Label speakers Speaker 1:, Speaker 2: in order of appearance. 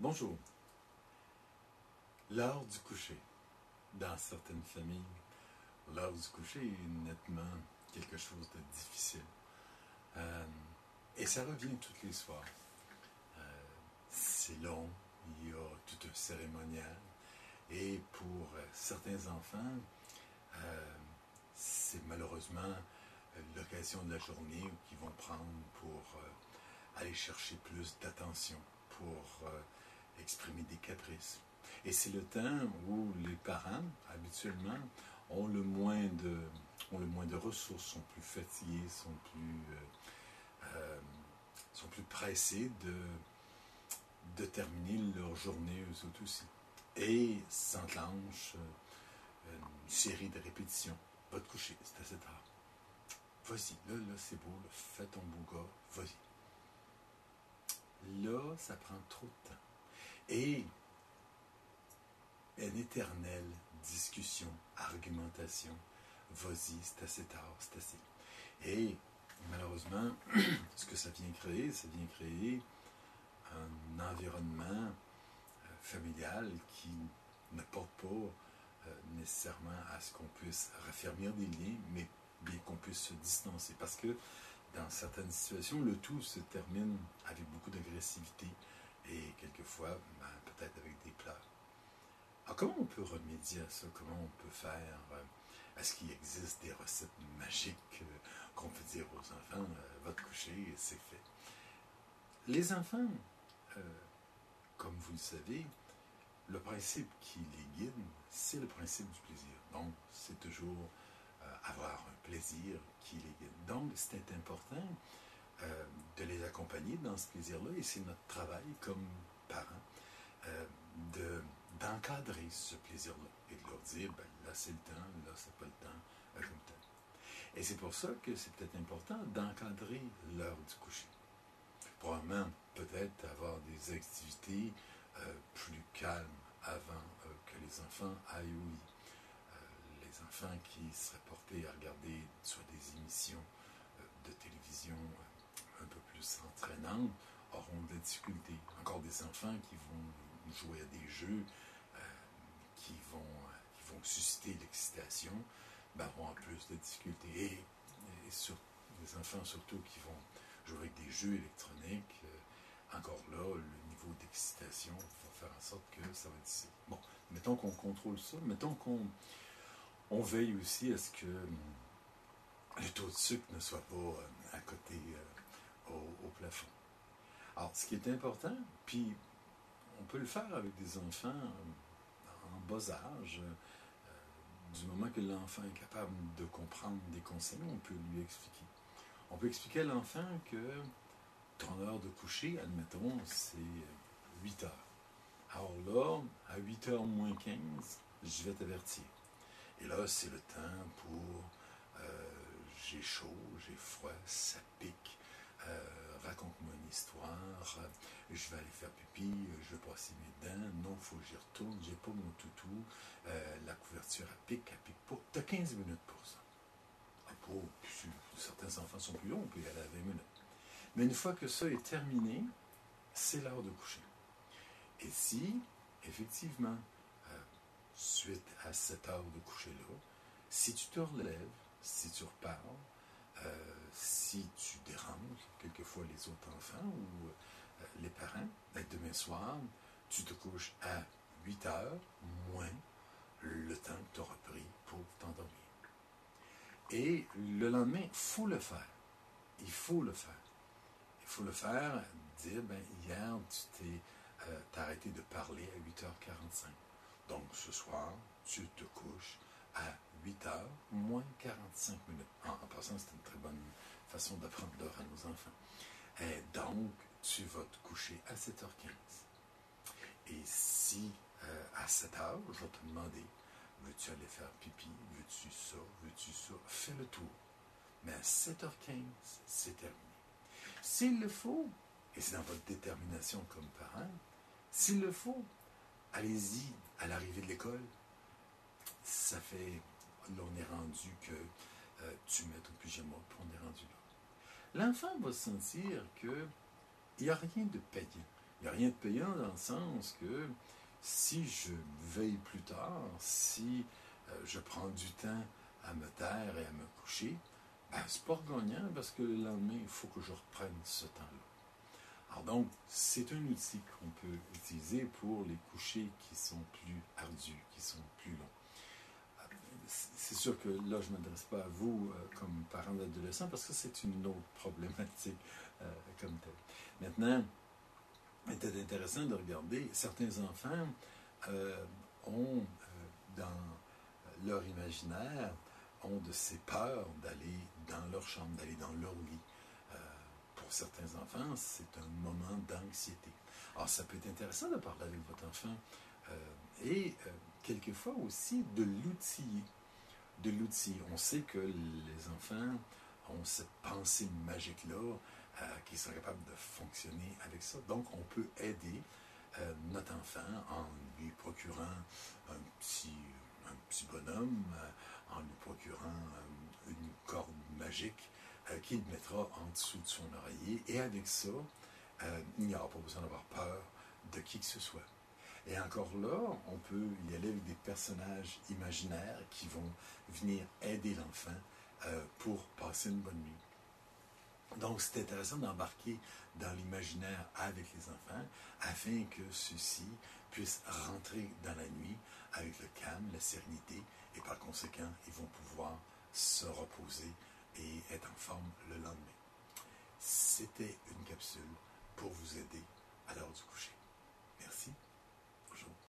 Speaker 1: Bonjour. L'heure du coucher. Dans certaines familles, l'heure du coucher est nettement quelque chose de difficile. Et ça revient tous les soirs. C'est long, il y a tout un cérémonial. Et pour certains enfants, c'est malheureusement l'occasion de la journée qu'ils vont prendre pour aller chercher plus d'attention, pour exprimer des caprices. Et c'est le temps où les parents, habituellement, ont le moins de ressources, sont plus fatigués, sont plus pressés de terminer leur journée eux autres aussi. Et s'enclenche une série de répétitions. Va te coucher, c'est assez tard. Vas-y, là, c'est beau, là, fais ton beau gars, vas-y. Là, ça prend trop de temps. Et une éternelle discussion, argumentation. Vas-y, c'est assez tard, c'est assez. Et malheureusement, ce que ça vient créer un environnement familial qui ne porte pas nécessairement à ce qu'on puisse raffermir des liens, mais bien qu'on puisse se distancer. Parce que dans certaines situations, le tout se termine avec beaucoup d'agressivité et quelquefois, peut-être avec des pleurs. Alors, comment on peut remédier à ça? Comment on peut faire? Est-ce qu'il existe des recettes magiques qu'on peut dire aux enfants, va te coucher et c'est fait? Les enfants, comme vous le savez, le principe qui les guide, c'est le principe du plaisir. Donc, c'est toujours avoir un plaisir qui les guide. Donc, c'est important de les accompagner dans ce plaisir-là, et c'est notre travail comme parents d'encadrer ce plaisir-là et de leur dire, là c'est le temps, là c'est pas le temps, comme tel. Et c'est pour ça que c'est peut-être important d'encadrer l'heure du coucher. Probablement, peut-être avoir des activités plus calmes avant que les enfants aillent au lit. Les enfants qui seraient portés à regarder soit des émissions de télévision un peu plus entraînantes auront de la difficulté. Encore des enfants qui vont jouer à des jeux qui vont susciter l'excitation, auront plus de difficultés. Et les enfants surtout qui vont jouer avec des jeux électroniques, encore là, le niveau d'excitation va faire en sorte que ça va être difficile. Bon, mettons qu'on contrôle ça, mettons qu'on veille aussi à ce que le taux de sucre ne soit pas à côté au plafond. Alors, ce qui est important, puis on peut le faire avec des enfants en bas âge, du moment que l'enfant est capable de comprendre des consignes, on peut lui expliquer. On peut expliquer à l'enfant que ton heure de coucher, admettons, c'est 8 heures. Alors là, à 8 heures moins 15, je vais t'avertir. Et là, c'est le temps pour j'ai chaud, j'ai froid, ça pique, raconte-moi une histoire, je vais aller faire pipi, je vais passer mes dents, non, il faut que j'y retourne, j'ai pas mon toutou, la couverture elle pique pas. Tu as 15 minutes pour ça. Certains enfants sont plus longs, on peut y aller à 20 minutes. Mais une fois que ça est terminé, c'est l'heure de coucher. Et si, effectivement, suite à cette heure de coucher-là, si tu te relèves, si tu reparles, si tu déranges quelquefois les autres enfants ou les parents, demain soir, tu te couches à 8 heures moins le temps que tu auras pris pour t'endormir. Et le lendemain, il faut le faire. Il faut le faire. Il faut le faire, dire, hier, tu t'as arrêté de parler à 8h45. Donc, ce soir, tu te couches à 8h moins 45 minutes. En passant, c'est une très bonne façon d'apprendre l'heure à nos enfants. Et donc, tu vas te coucher à 7h15. Et si, à 7h, je vais te demander, veux-tu aller faire pipi, veux-tu ça, fais le tour. Mais à 7h15, c'est terminé. S'il le faut, et c'est dans votre détermination comme parent, s'il le faut, allez-y à l'arrivée de l'école. Ça fait, là on est rendu que tu mets ton pyjama, puis on est rendu là. L'enfant va sentir qu'il n'y a rien de payant. Il n'y a rien de payant dans le sens que si je veille plus tard, si je prends du temps à me taire et à me coucher, ben, c'est pas gagnant parce que le lendemain, il faut que je reprenne ce temps-là. Alors donc, c'est un outil qu'on peut utiliser pour les couchers qui sont plus ardus, qui sont plus longs. C'est sûr que là, je ne m'adresse pas à vous comme parents d'adolescents parce que c'est une autre problématique comme telle. Maintenant, il était intéressant de regarder, certains enfants ont, dans leur imaginaire, ont de ces peurs d'aller dans leur chambre, d'aller dans leur lit. Pour certains enfants, c'est un moment d'anxiété. Alors, ça peut être intéressant de parler avec votre enfant et quelquefois aussi de l'outiller. On sait que les enfants ont cette pensée magique-là, qu'ils sont capables de fonctionner avec ça. Donc, on peut aider notre enfant en lui procurant un petit bonhomme, en lui procurant une corde magique qu'il mettra en dessous de son oreiller. Et avec ça, il n'y aura pas besoin d'avoir peur de qui que ce soit. Et encore là, on peut y aller avec des personnages imaginaires qui vont venir aider l'enfant pour passer une bonne nuit. Donc, c'est intéressant d'embarquer dans l'imaginaire avec les enfants afin que ceux-ci puissent rentrer dans la nuit avec le calme, la sérénité et par conséquent, ils vont pouvoir se reposer et être en forme le lendemain. C'était une capsule pour vous aider à l'heure du coucher. Merci. Bonjour.